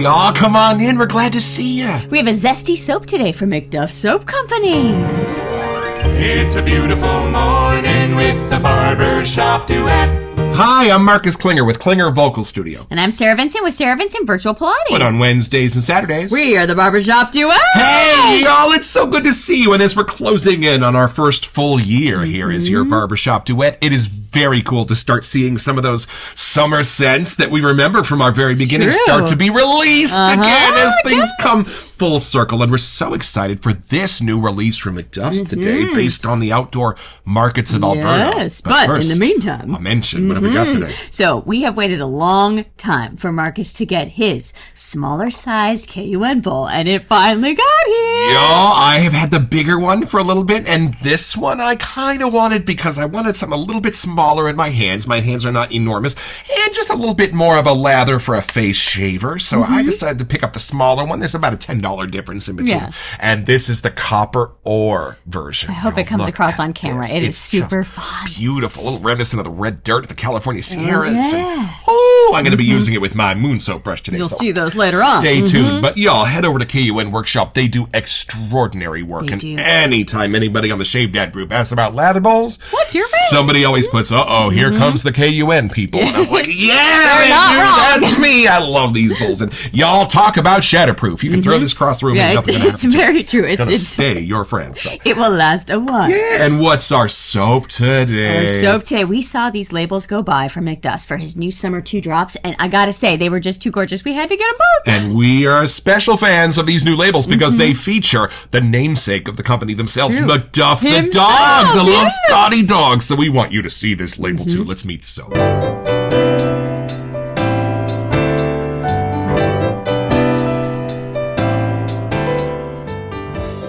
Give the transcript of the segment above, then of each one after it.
y'all. Come on in. We're glad to see you. We have a zesty soap today from MacDuff's Soap Company. It's a beautiful morning with the Barbershop Duet. Hi, I'm Marcus Klinger with Klinger Vocal Studio. And I'm Sarah Vincent with Sarah Vincent Virtual Pilates. But on Wednesdays and Saturdays, we are the Barbershop Duet. Hey, y'all, it's so good to see you. And as we're closing in on our first full year here as your Barbershop Duet, it is very cool to start seeing some of those summer scents that we remember from our very beginning start to be released again as things come full circle. And we're so excited for this new release from MacDuff's today based on the outdoor markets of Alberta. Yes, but first, in the meantime, I'll mention what have we got today. So we have waited a long time for Marcus to get his smaller sized KUN bowl, and it finally got here. Y'all, I have had the bigger one for a little bit, and this one I kind of wanted because I wanted something a little bit smaller in my hands. My hands are not enormous, and just a little bit more of a lather for a face shaver. So I decided to pick up the smaller one. There's about a $10 difference in between. Yeah. And this is the copper ore version. I hope it comes across on camera. It is super fun. Beautiful. A little reminiscent of the red dirt of the California Sierras. I'm going to be using it with my moon soap brush today. You'll see those later on. Stay tuned. But y'all, head over to KUN Workshop. They do extraordinary work. And anytime anybody on the Shave Dad group asks about lather bowls, what's your favorite? Somebody always puts, here comes the KUN people. And I'm like, that's me. I love these bowls. And y'all talk about shatterproof. You can throw this across the room and nothing's going to happen. It's very true. It's going to stay your friend. So. It will last a while. Yeah. And what's our soap today? Our soap today, we saw these labels go by from MacDuff's for his new Summer 2 drops, and I gotta say, they were just too gorgeous. We had to get them both. And we are special fans of these new labels because they feature the namesake of the company themselves, MacDuff the dog, the little Scotty dog. So we want you to see this label too. Let's meet the soap.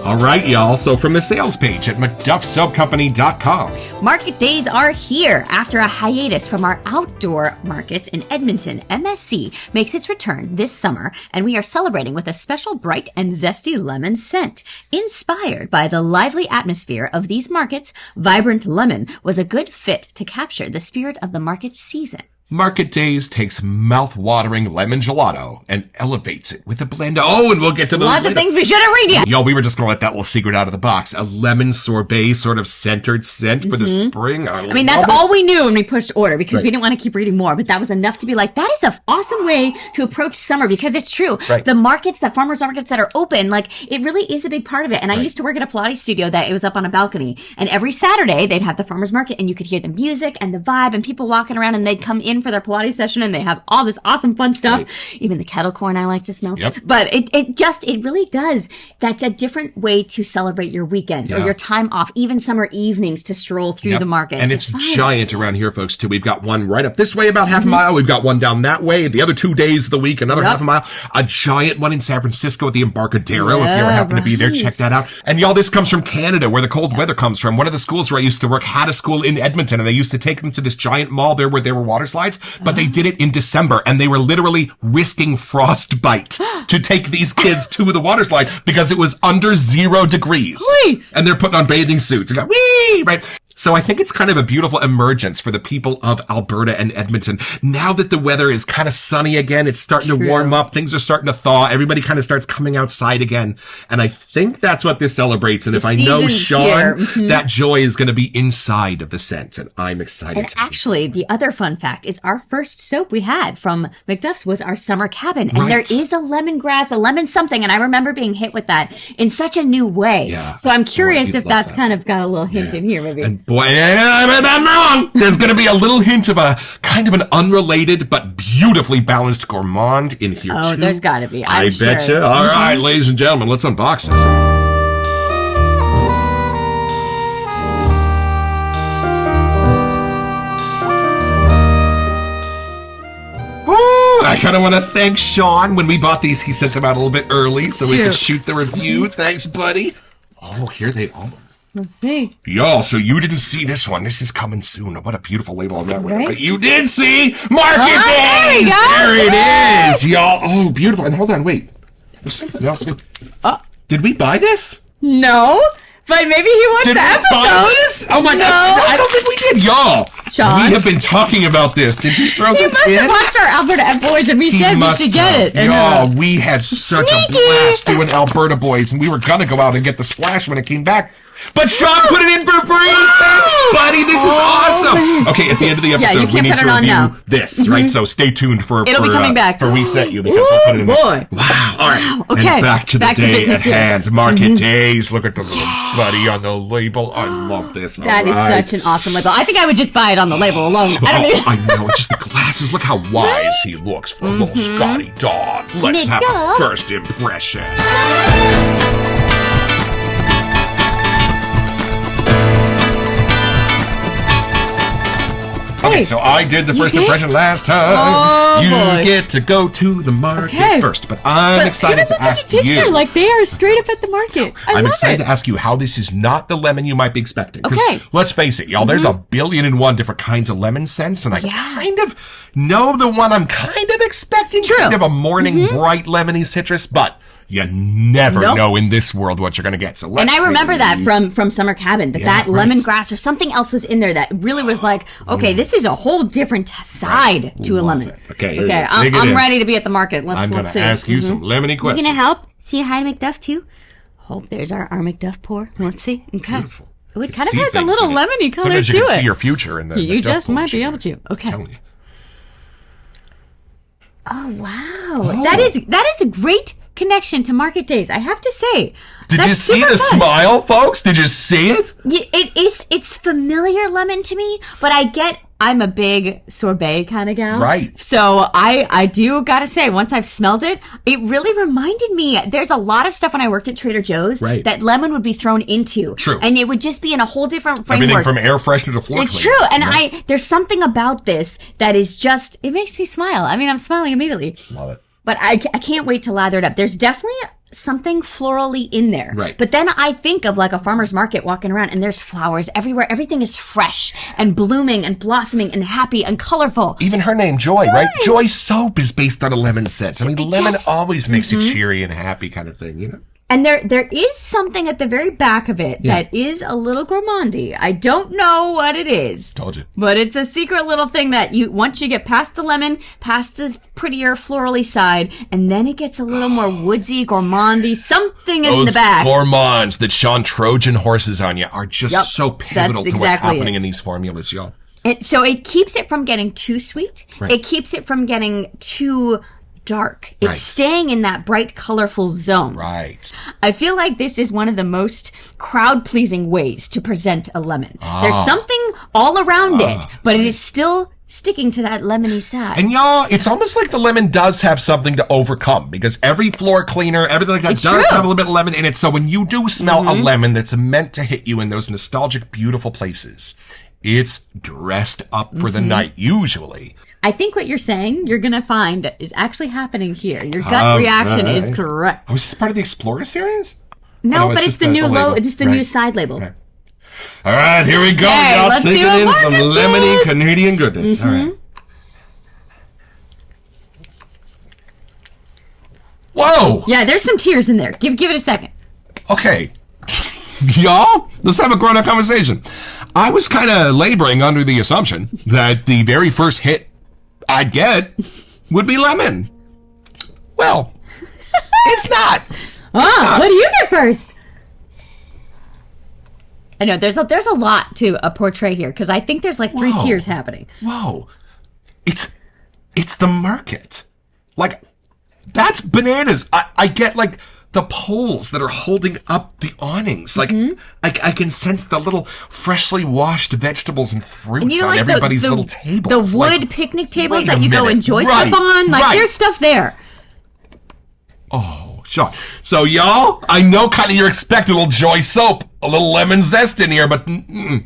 All right, y'all. So from the sales page at MacDuffSoapCompany.com. Market days are here. After a hiatus from our outdoor markets in Edmonton, MSC makes its return this summer, and we are celebrating with a special bright and zesty lemon scent. Inspired by the lively atmosphere of these markets, Vibrant Lemon was a good fit to capture the spirit of the market season. Market Days takes mouth-watering lemon gelato and elevates it with a blend. Oh, and we'll get to those Lots of things we shouldn't read yet. Yo, we were just going to let that little secret out of the box. A lemon sorbet sort of centered scent for the spring. I mean, that's all we knew when we pushed order because we didn't want to keep reading more, but that was enough to be like, that is an awesome way to approach summer because it's true. The markets, the farmers markets that are open, like, it really is a big part of it. And I used to work at a Pilates studio that it was up on a balcony. And every Saturday, they'd have the farmers market and you could hear the music and the vibe and people walking around and they'd come in for their Pilates session and they have all this awesome fun stuff. Even the kettle corn I like to smell. But it really does. That's a different way to celebrate your weekends or your time off, even summer evenings to stroll through the markets. And it's giant around here, folks, too. We've got one right up this way, about half a mile. We've got one down that way. The other 2 days of the week, another half a mile. A giant one in San Francisco at the Embarcadero. If you ever happen to be there, check that out. And y'all, this comes from Canada, where the cold weather comes from. One of the schools where I used to work had a school in Edmonton, and they used to take them to this giant mall there where there were water slides, but they did it in December, and they were literally risking frostbite to take these kids to the water slide because it was under 0 degrees. And they're putting on bathing suits and go, wee, right? So I think it's kind of a beautiful emergence for the people of Alberta and Edmonton. Now that the weather is kind of sunny again, it's starting to warm up, things are starting to thaw, everybody kind of starts coming outside again. And I think that's what this celebrates. And if I know Sean, that joy is going to be inside of the scent. And I'm excited. And actually, the other fun fact is our first soap we had from MacDuff's was our summer cabin. And there is a lemongrass, a lemon something. And I remember being hit with that in such a new way. So I'm curious if that's kind of got a little hint in here, maybe. And boy, I'm wrong. There's going to be a little hint of a kind of an unrelated but beautifully balanced gourmand in here, too. Oh, there's got to be. I bet you. All right, ladies and gentlemen, let's unbox it. I kind of want to thank Sean. When we bought these, he sent them out a little bit early so we could shoot the review. Thanks, buddy. Oh, here they are. Let's see. Y'all, so you didn't see this one. This is coming soon. What a beautiful label on that one. But you did see Market Days! There it is, y'all. Oh, beautiful. And hold on, wait. There's something else. Did we buy this? No. But maybe he watched the episode. Buy this? Oh my God. I don't think we did. y'all, Sean? we have been talking about this. Did he throw this in? He must have watched our Alberta F Boys and we said we should get it. Y'all, we had such a blast doing Alberta Boys, and we were going to go out and get the splash when it came back. But Sean put it in for free. Thanks, buddy. This is awesome. Okay, at the end of the episode, we need to review this, right? So stay tuned for It'll be coming back. For Reset You, because we'll put it in there. Boy. Wow. All right. Wow. Okay. And back to the day at hand. Market Mm-hmm. days. Look at the little buddy on the label. I love this. That is such an awesome label. I think I would just buy it on the label alone. I know. Just the glasses. Look how wise he looks for a little Scotty dog. Let's have a first impression. Okay, so I did the first impression last time. You get to go to the market first, but I'm excited to ask you. Like they are straight up at the market. I'm excited to ask you how this is not the lemon you might be expecting. Okay. Let's face it, y'all, there's a billion and one different kinds of lemon scents, and I kind of know the one I'm kind of expecting. Kind of a morning bright lemony citrus, but you never know in this world what you're going to get. So let's And I remember that from Summer Cabin, that lemongrass or something else was in there that really was like, okay, this is a whole different side to a lemon. Okay, I'm ready to be at the market. Let's see. I'm going to ask you some lemony questions. You going to help? See hi to MacDuff too? Hope there's our MacDuff pour. Let's see. Okay. Beautiful. It kind of has a little lemony color to it. Sometimes you can see your future in the You just might be able to. Okay. I'm telling you. Oh, wow. That is a great connection to market days, I have to say. Did you see the smile, folks? Did you see it? It's familiar lemon to me, but I'm a big sorbet kind of gal. Right. So I do gotta say, once I've smelled it, it really reminded me, there's a lot of stuff when I worked at Trader Joe's that lemon would be thrown into. True. And it would just be in a whole different framework. Everything from air freshener to floor cleaner. It's true. And there's something about this that is just, it makes me smile. I mean, I'm smiling immediately. Love it. But I can't wait to lather it up. There's definitely something florally in there. Right. But then I think of like a farmer's market walking around and there's flowers everywhere. Everything is fresh and blooming and blossoming and happy and colorful. Even her name, Joy, right? Joy soap is based on a lemon scent. I mean, lemon always makes you cheery and happy kind of thing, you know? And there is something at the very back of it that is a little gourmandy. I don't know what it is. Told you. But it's a secret little thing that once you get past the lemon, past the prettier florally side, and then it gets a little more woodsy, gourmandy, something in the back. Those gourmands that Sean Trojan horses on you are just so pivotal to what's happening in these formulas, y'all. So it keeps it from getting too sweet. Right. It keeps it from getting too dark. It's staying in that bright, colorful zone. Right. I feel like this is one of the most crowd-pleasing ways to present a lemon. There's something all around it, but it is still sticking to that lemony side. And y'all, it's almost like the lemon does have something to overcome because every floor cleaner, everything like that does have a little bit of lemon in it. So when you do smell a lemon that's meant to hit you in those nostalgic, beautiful places, it's dressed up for the night, usually. I think what you're saying, you're going to find is actually happening here. Your gut reaction is correct. Was this part of the Explorer series? No, but it's the new it's the new side label. Right. All right, here we go. Okay, y'all taking in some lemony Canadian goodness. All right. Whoa! Yeah, there's some tears in there. Give it a second. Okay. Y'all, let's have a grown-up conversation. I was kind of laboring under the assumption that the very first hit I'd get would be lemon. Well, it's not. What do you get first? I know there's a lot to portray here because I think there's like three tiers happening. Whoa, it's the market. Like that's bananas. I get like the poles that are holding up the awnings. Like I can sense the little freshly washed vegetables and fruits on everybody's little tables. The wood picnic tables that you go enjoy stuff on. Like there's stuff there. Oh, Sean. So y'all, I know kind of you're expecting a little Joy soap, a little lemon zest in here, but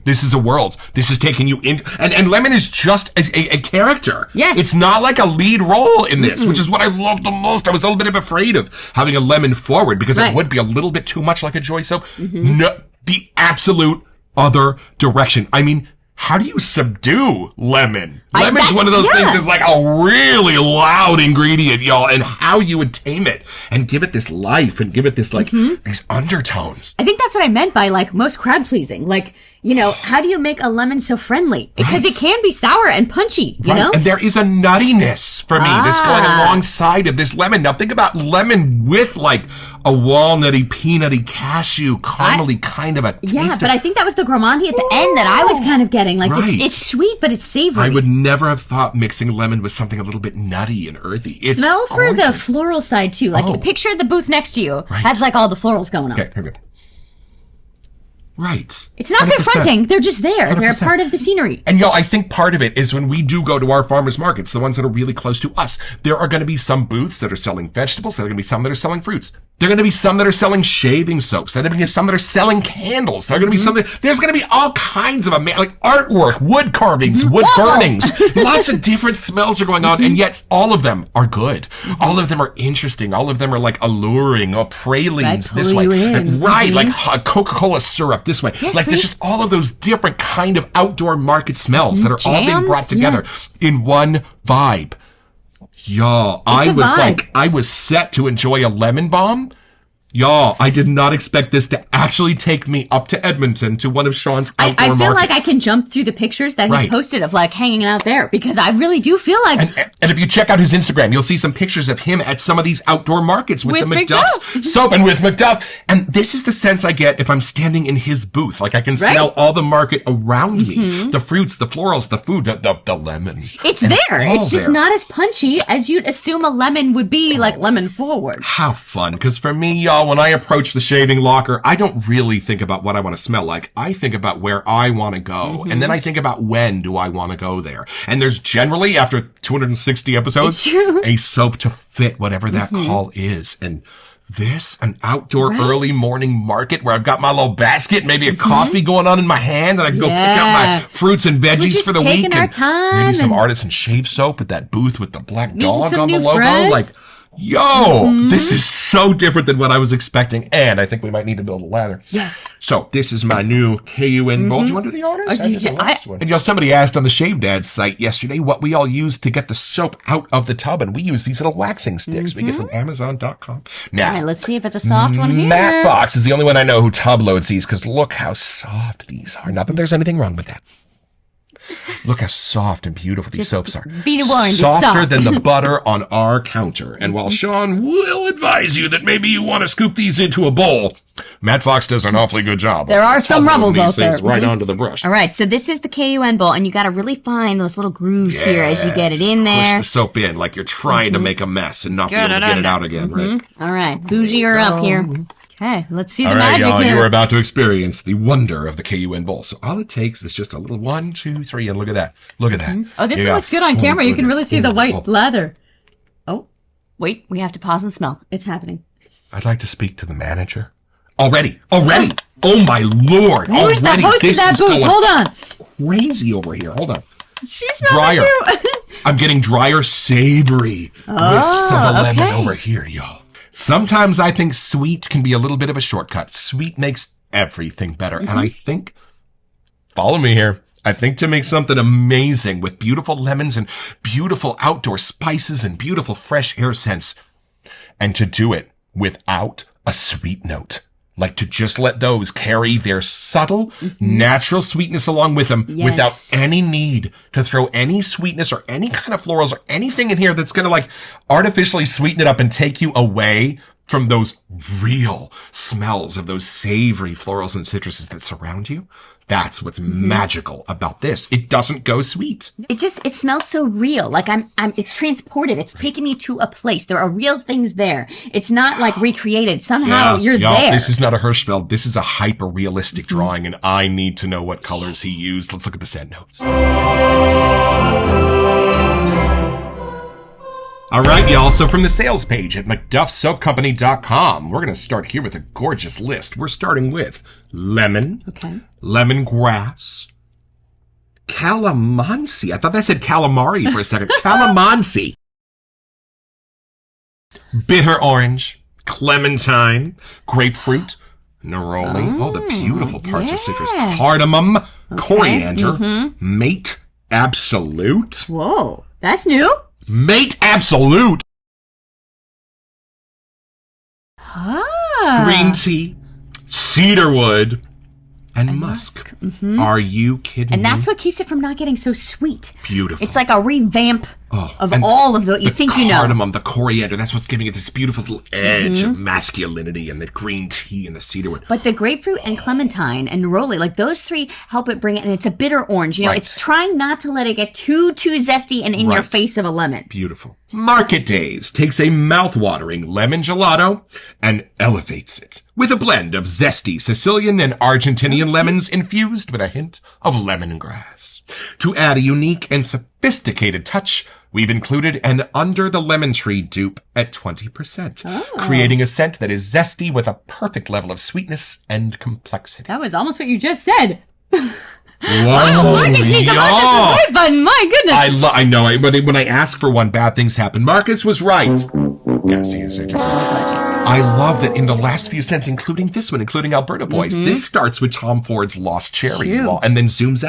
this is a world. This is taking you in, and lemon is just a character. Yes. It's not like a lead role in this, which is what I love the most. I was a little bit afraid of having a lemon forward because it would be a little bit too much like a Joy soap. No, the absolute other direction. I mean, how do you subdue lemon? Lemon's one of those things that's like a really loud ingredient, y'all, and how you would tame it and give it this life and give it this, like, these undertones. I think that's what I meant by, like, most crowd pleasing. Like, you know, how do you make a lemon so friendly? Because it can be sour and punchy, you know? And there is a nuttiness for me that's going alongside of this lemon. Now think about lemon with, like, a walnutty, peanutty, cashew, caramely kind of a taste. Yeah, but I think that was the gourmandy at the end that I was kind of getting. Like, it's sweet, but it's savory. I would never have thought mixing lemon with something a little bit nutty and earthy. It's Smell for gorgeous. the floral side, too. Like, picture the booth next to you has, like, all the florals going on. Okay, here we go. Right. It's not 100%. confronting. They're just there. 100%. They're part of the scenery. And y'all, I think part of it is when we do go to our farmers markets, the ones that are really close to us, there are going to be some booths that are selling vegetables. There are going to be some that are selling fruits. There are going to be some that are selling shaving soaps. There are going to be some that are selling candles. There are going to be some that, there's going to be all kinds of like artwork, wood carvings, wood burnings. Lots of different smells are going on, and yet all of them are good. All of them are interesting. All of them are like alluring, or pralines this way. Like Coca-Cola syrup this way. Yes, like there's just all of those different kind of outdoor market smells that are all being brought together in one vibe. Y'all, I was set to enjoy a lemon bomb. Y'all, I did not expect this to actually take me up to Edmonton to one of Sean's outdoor I feel markets. like I can jump through the pictures that he's posted of like hanging out there, because I really do feel like... And if you check out his Instagram, you'll see some pictures of him at some of these outdoor markets with the MacDuff's soap and with MacDuff. And this is the sense I get if I'm standing in his booth. Like I can smell all the market around me. The fruits, the florals, the food, the lemon. It's there. It's just not as punchy as you'd assume a lemon would be, like lemon forward. How fun. Because for me, y'all, when I approach the shaving locker, I don't really think about what I want to smell like. I think about where I want to go. And then I think about when do I want to go there. And there's generally, after 260 episodes, a soap to fit whatever that call is. And this, an outdoor early morning market where I've got my little basket, maybe a coffee going on in my hand, and I can go pick out my fruits and veggies for the week. Our time maybe some artisan shave soap at that booth with the black dog on the logo. Friends. Like, yo, this is so different than what I was expecting, and I think we might need to build a ladder. Yes. So this is my new KUN bowl. Do you want to do the honors? And somebody asked on the Shave Dad site yesterday what we all use to get the soap out of the tub, and we use these little waxing sticks we get from Amazon.com. Now, all right, let's see if it's a soft one here. Matt Fox is the only one I know who tub loads these, because look how soft these are. Not that there's anything wrong with that. Look how soft and beautiful these soaps are. Be warned, softer than the butter on our counter. And while Sean will advise you that maybe you want to scoop these into a bowl, Matt Fox does an awfully good job. There are some rebels out there. Right onto the brush. All right, so this is the KUN bowl, and you got to really find those little grooves here as you get it in there. Push the soap in like you're trying to make a mess and not be able to get it out again, right? All right, bougie her up here. Okay, let's see the magic here. You are about to experience the wonder of the KUN bowl. So all it takes is just a little 1, 2, 3, and look at that. Look at that. Oh, this one looks good on camera. You can really see the white lather. Oh, wait, we have to pause and smell. It's happening. I'd like to speak to the manager. Already. Oh my Lord. Who's the host of that booth? Hold on. Crazy over here. Hold on. She smells it too. I'm getting drier, savory wisps of the lemon over here, y'all. Sometimes I think sweet can be a little bit of a shortcut. Sweet makes everything better. And I think, follow me here, I think to make something amazing with beautiful lemons and beautiful outdoor spices and beautiful fresh air scents, and to do it without a sweet note. Like to just let those carry their subtle, natural sweetness along with them without any need to throw any sweetness or any kind of florals or anything in here that's going to like artificially sweeten it up and take you away from those real smells of those savory florals and citruses that surround you. That's what's magical about this. It doesn't go sweet. It smells so real. Like it's transported. It's taking me to a place. There are real things there. It's not like recreated. Somehow you're there. This is not a Hirschfeld. This is a hyper realistic drawing, and I need to know what colors he used. Let's look at the scent notes. All right, y'all. So from the sales page at MacDuffSoapCompany.com, we're going to start here with a gorgeous list. We're starting with lemon, lemongrass, calamansi. I thought that said calamari for a second. Calamansi. Bitter orange, clementine, grapefruit, neroli. Oh, the beautiful parts of citrus. Cardamom, coriander, mate absolute. Whoa, that's new. Mate absolute. Green tea, cedarwood, and musk. Are you kidding me? And that's what keeps it from not getting so sweet. Beautiful. It's like a revamp of all of what you think you know. The cardamom, the coriander, that's what's giving it this beautiful little edge of masculinity, and the green tea and the cedarwood. But the grapefruit and clementine and neroli, like those three help it bring it, and it's a bitter orange. You know, it's trying not to let it get too zesty and in your face of a lemon. Beautiful. Market Days takes a mouth-watering lemon gelato and elevates it with a blend of zesty Sicilian and Argentinian lemons infused with a hint of lemongrass. To add a unique and sophisticated touch, we've included an Under the Lemon Tree dupe at 20%, creating a scent that is zesty with a perfect level of sweetness and complexity. That was almost what you just said. Whoa, Marcus needs a Marcus is right button. My goodness. I know. When I ask for one, bad things happen. Marcus was right. Yes, he is. I love that in the last few scents, including this one, including Alberta Boys, this starts with Tom Ford's Lost Cherry, and then zooms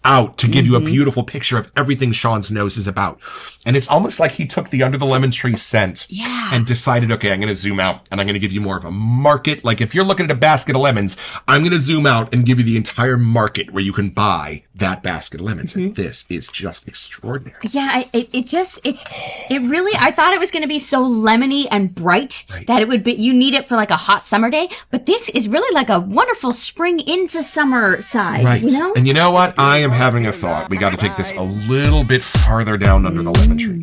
out to give you a beautiful picture of everything Sean's nose is about. And it's almost like he took the Under the Lemon Tree scent and decided, okay, I'm going to zoom out and I'm going to give you more of a market. Like if you're looking at a basket of lemons, I'm going to zoom out and give you the entire market where you can buy that basket of lemons. And this is just extraordinary. Yeah, it really, I thought it was going to be so lemony and bright that it would be, you need it for like a hot summer day. But this is really like a wonderful spring into summer side, you know? And you know what? I am having a thought. We got to take this a little bit farther down under the lemon tree.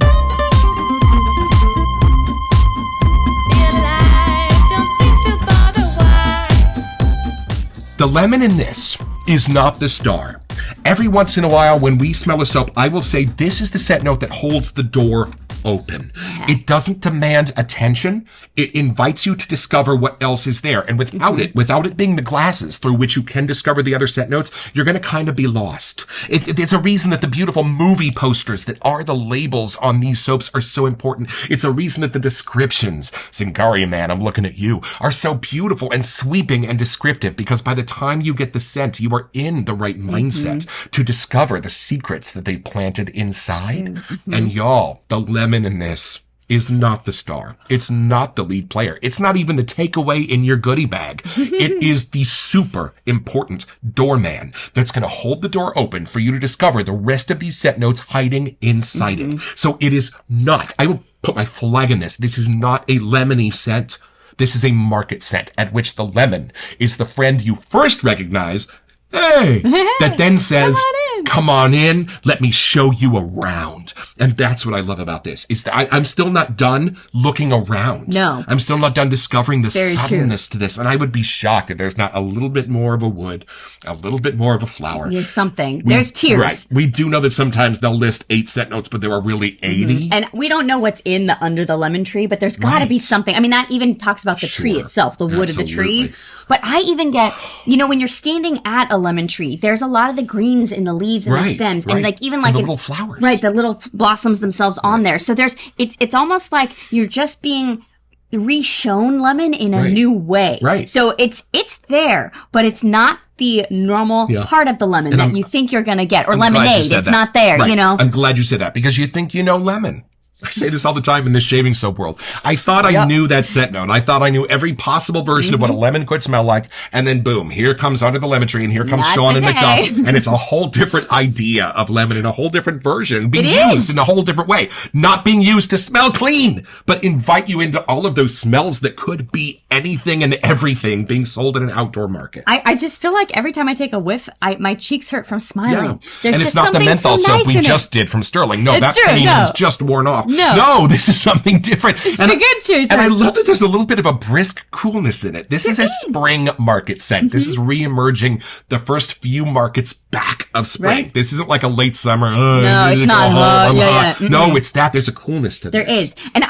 The lemon in this is not the star. Every once in a while, when we smell a soap, I will say this is the scent note that holds the door open. It doesn't demand attention. It invites you to discover what else is there. And without it being the glasses through which you can discover the other scent notes, you're going to kind of be lost. There's a reason that the beautiful movie posters that are the labels on these soaps are so important. It's a reason that the descriptions, Zingari man, I'm looking at you, are so beautiful and sweeping and descriptive, because by the time you get the scent, you are in the right mindset to discover the secrets that they planted inside. And y'all, the lemon in this is not the star. It's not the lead player. It's not even the takeaway in your goodie bag. It is the super important doorman that's going to hold the door open for you to discover the rest of these scent notes hiding inside it. So it is not, I will put my flag in this. This is not a lemony scent. This is a market scent at which the lemon is the friend you first recognize, that then says, come on in, let me show you around. And that's what I love about this, is that I'm still not done looking around. No. I'm still not done discovering the suddenness to this. And I would be shocked if there's not a little bit more of a wood, a little bit more of a flower. There's something. There's tears. Right. We do know that sometimes they'll list 8 scent notes, but there are really 80. And we don't know what's in the Under the Lemon Tree, but there's got to be something. I mean, that even talks about the tree itself, the wood of the tree. But I even get, when you're standing at a lemon tree, there's a lot of the greens in the leaves and the stems, and like even like the little flowers, the little blossoms themselves on there. So it's almost like you're just being re-shown lemon in a new way. Right. So it's there, but it's not the normal part of the lemon that you think you're going to get, or lemonade. It's not there, I'm glad you said that, because you think you know lemon. I say this all the time in this shaving soap world. I thought I knew that scent note. I thought I knew every possible version of what a lemon could smell like. And then boom, here comes Under the Lemon Tree, and here comes Sean and MacDuff. And it's a whole different idea of lemon in a whole different version, being used in a whole different way. Not being used to smell clean, but invite you into all of those smells that could be anything and everything being sold in an outdoor market. I just feel like every time I take a whiff, my cheeks hurt from smiling. And it's not the menthol soap we just did from Sterling. No, that pain is just worn off. No, this is something different. It's the good cheese. And I love that there's a little bit of a brisk coolness in it. This is a spring market scent. This is re-emerging the first few markets back of spring. This isn't like a late summer. No, it's not hot. No, it's that. There's a coolness to this. There is. And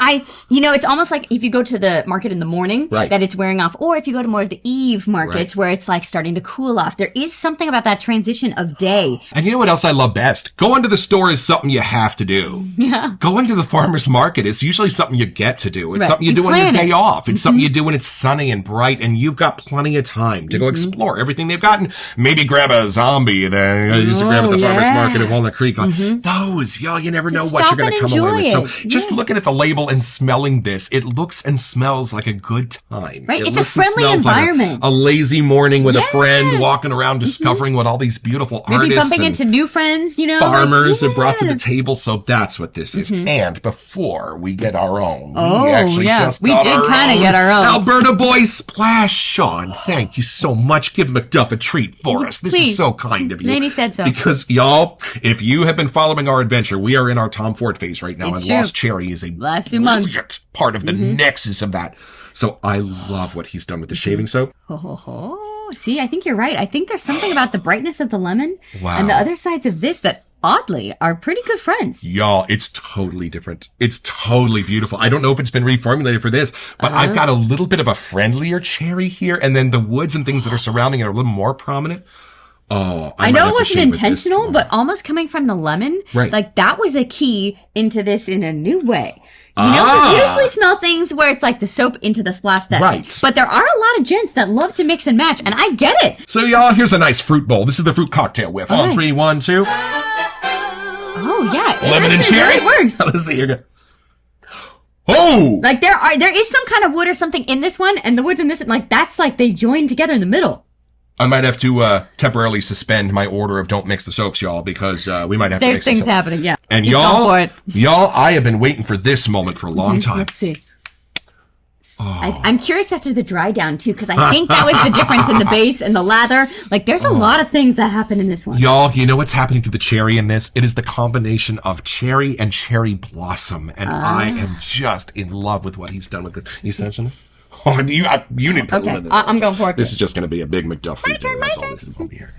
it's almost like if you go to the market in the morning, that it's wearing off. Or if you go to more of the eve markets where it's like starting to cool off. There is something about that transition of day. And you know what else I love best? Going to the store is something you have to do. Yeah. Going to the farmer's market is usually something you get to do. It's Right. something you You do on your plan day it. off. It's something you do when it's sunny and bright and you've got plenty of time to go explore everything they've got and maybe grab a zombie that I used to grab at the farmer's market at Walnut Creek. Like, those, y'all, you never know what stop you're going to and come away with. enjoy So it. just looking at the label and smelling this, it looks and smells like a good time. Right, It it's a looks and friendly smells like environment. a lazy morning with a Yeah. friend walking around discovering what all these beautiful Maybe artists bumping and into new friends, you know. farmers like, have brought to the yeah. table. So that's what this is. And before we get our own, Oh, we actually yeah. just We got did our kinda own get our own. Alberta Boy Splash. Sean, thank you so much. Give MacDuff a treat for us. This is Please. so kind of you. Laney said so. Because y'all, if you have been following our adventure, we are in our Tom Ford phase right now, It's and true. Lost Cherry is a Last few months. brilliant part of the nexus of that. So I love what he's done with the shaving soap. Ho, ho, ho. See, I think you're right. I think there's something about the brightness of the lemon Wow. and the other sides of this that oddly are pretty good friends. Y'all, it's totally different. It's totally beautiful. I don't know if it's been reformulated for this, but I've got a little bit of a friendlier cherry here, and then the woods and things that are surrounding it are a little more prominent. Oh, I might know have it to wasn't shave with this intentional, tomorrow. but almost coming from the lemon, Right. like that was a key into this in a new way. You know, Ah. we usually smell things where it's like the soap into the splash that, Right. But there are a lot of gents that love to mix and match, and I get it. So y'all, here's a nice fruit bowl. This is the fruit cocktail whiff. On right. 3, 1, 2. Oh yeah, it Lemon and actually cherry. really works. Let's see here. Oh! Like there is some kind of wood or something in this one, and the wood's in this, like that's like they join together in the middle. I might have to temporarily suspend my order of don't mix the soaps, y'all, because we might have to There's mix the things soap. happening, yeah. And He's y'all, going for it. y'all, I have been waiting for this moment for a long time. Let's see. Oh. I'm curious after the dry down too, because I think that was the difference in the base and the lather. Like, there's a lot of things that happen in this one. Y'all, you know what's happening to the cherry in this? It is the combination of cherry and cherry blossom, and I am just in love with what he's done with this. You said something? Oh, you need to Okay, limit this. I'm going for it, This too. is just going to be a big MacDuff food. turn, That's my all turn. this is going to be here.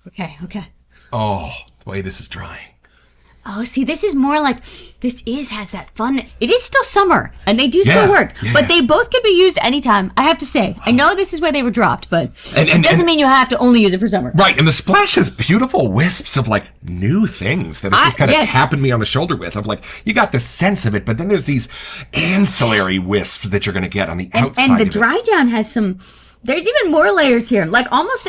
Okay. Oh, the way this is drying. Oh, see, this is more like, has that fun. It is still summer, and they do Yeah, still work, yeah. but they both can be used anytime, I have to say. I know this is where they were dropped, but it doesn't mean you have to only use it for summer. Right, and the splash has beautiful wisps of like new things that it's just kind of yes. tapping me on the shoulder with. Of like, you got the sense of it, but then there's these ancillary wisps that you're going to get on the outside. And the of it. dry down has there's even more layers here. Like almost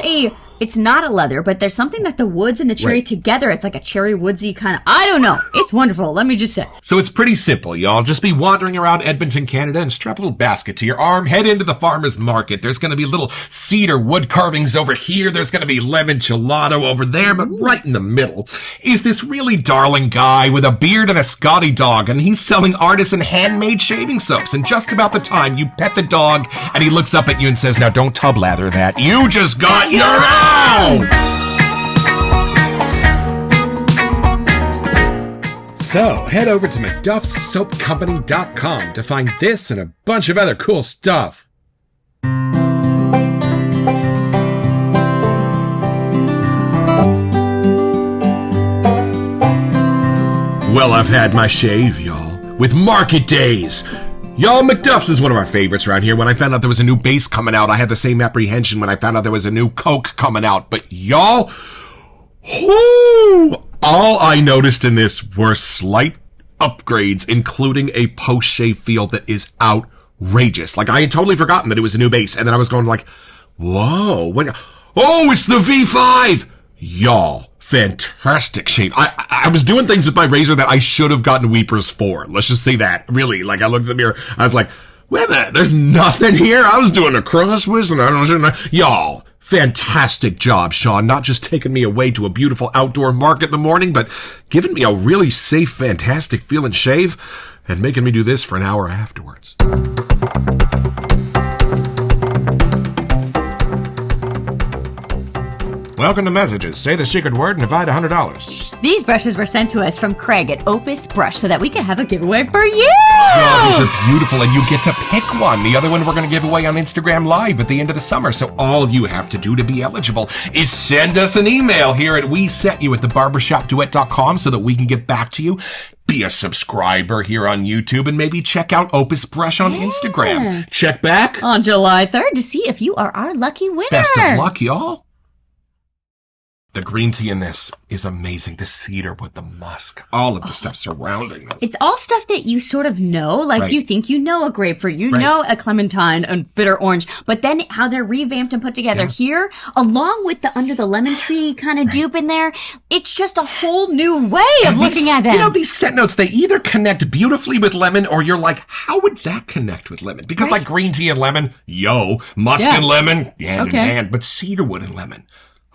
it's not a leather, but there's something that the woods and the cherry Right. together, it's like a cherry woodsy kind of, I don't know. It's wonderful. Let me just say. So it's pretty simple, y'all. Just be wandering around Edmonton, Canada, and strap a little basket to your arm. Head into the farmer's market. There's going to be little cedar wood carvings over here. There's going to be lemon gelato over there. But right in the middle is this really darling guy with a beard and a Scotty dog. And he's selling artisan handmade shaving soaps. And just about the time you pet the dog and he looks up at you and says, "Now don't tub lather that. You just got your own!" So, head over to MacDuff'sSoapCompany.com to find this and a bunch of other cool stuff. Well, I've had my shave, y'all, with market days. Y'all, MacDuff's is one of our favorites around here. When I found out there was a new base coming out, I had the same apprehension when I found out there was a new Coke coming out. But y'all, whoo, all I noticed in this were slight upgrades, including a post-shave feel that is outrageous. Like, I had totally forgotten that it was a new base, and then I was going like, whoa, what? Oh, it's the V5! Y'all, fantastic shape. I was doing things with my razor that I should have gotten weepers for. Let's just say that. Really, like, I looked at the mirror, I was like, wait a minute, there's nothing here. I was doing a crosswiz, and I don't know. Y'all, fantastic job, Sean. Not just taking me away to a beautiful outdoor market in the morning, but giving me a really safe, fantastic feeling shave, and making me do this for an hour afterwards. Welcome to Messages. Say the secret word and divide $100. These brushes were sent to us from Craig at Opus Brush so that we could have a giveaway for you. Oh, these are beautiful, and you get to pick one. The other one we're going to give away on Instagram Live at the end of the summer. So all you have to do to be eligible is send us an email here at wesetyou@thebarbershopduet.com so that we can get back to you. Be a subscriber here on YouTube and maybe check out Opus Brush on Instagram. Check back On July 3rd to see if you are our lucky winner. Best of luck, y'all. The green tea in this is amazing. The cedar with the musk, all of the stuff surrounding this. It's all stuff that you sort of know, like you think you know a grapefruit, you know a clementine and bitter orange, but then how they're revamped and put together here, along with the under the lemon tree kind of dupe in there, it's just a whole new way of looking at them. You know, these scent notes, they either connect beautifully with lemon or you're like, how would that connect with lemon? Because like green tea and lemon, musk and lemon, hand in hand, but cedarwood and lemon.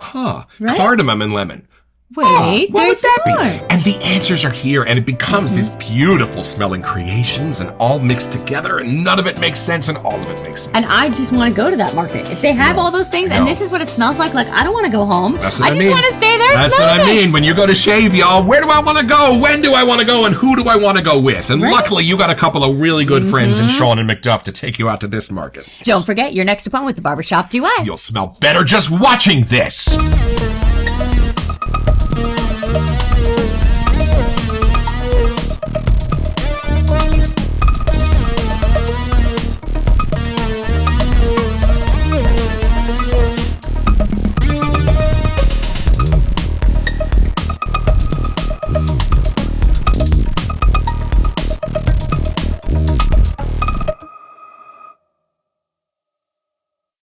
Cardamom and lemon. Wait, what would that more. be? And the answers are here, and it becomes these beautiful smelling creations and all mixed together, and none of it makes sense, and all of it makes sense. And I just want to go to that market. If they have all those things, and this is what it smells like I don't want to go home. That's what I just want to stay there. That's what I mean. When you go to shave, y'all, where do I want to go? When do I want to go? And who do I want to go with? And luckily, you got a couple of really good friends in Sean and MacDuff to take you out to this market. Don't forget your next appointment with the Barbershop Duet. You'll smell better just watching this.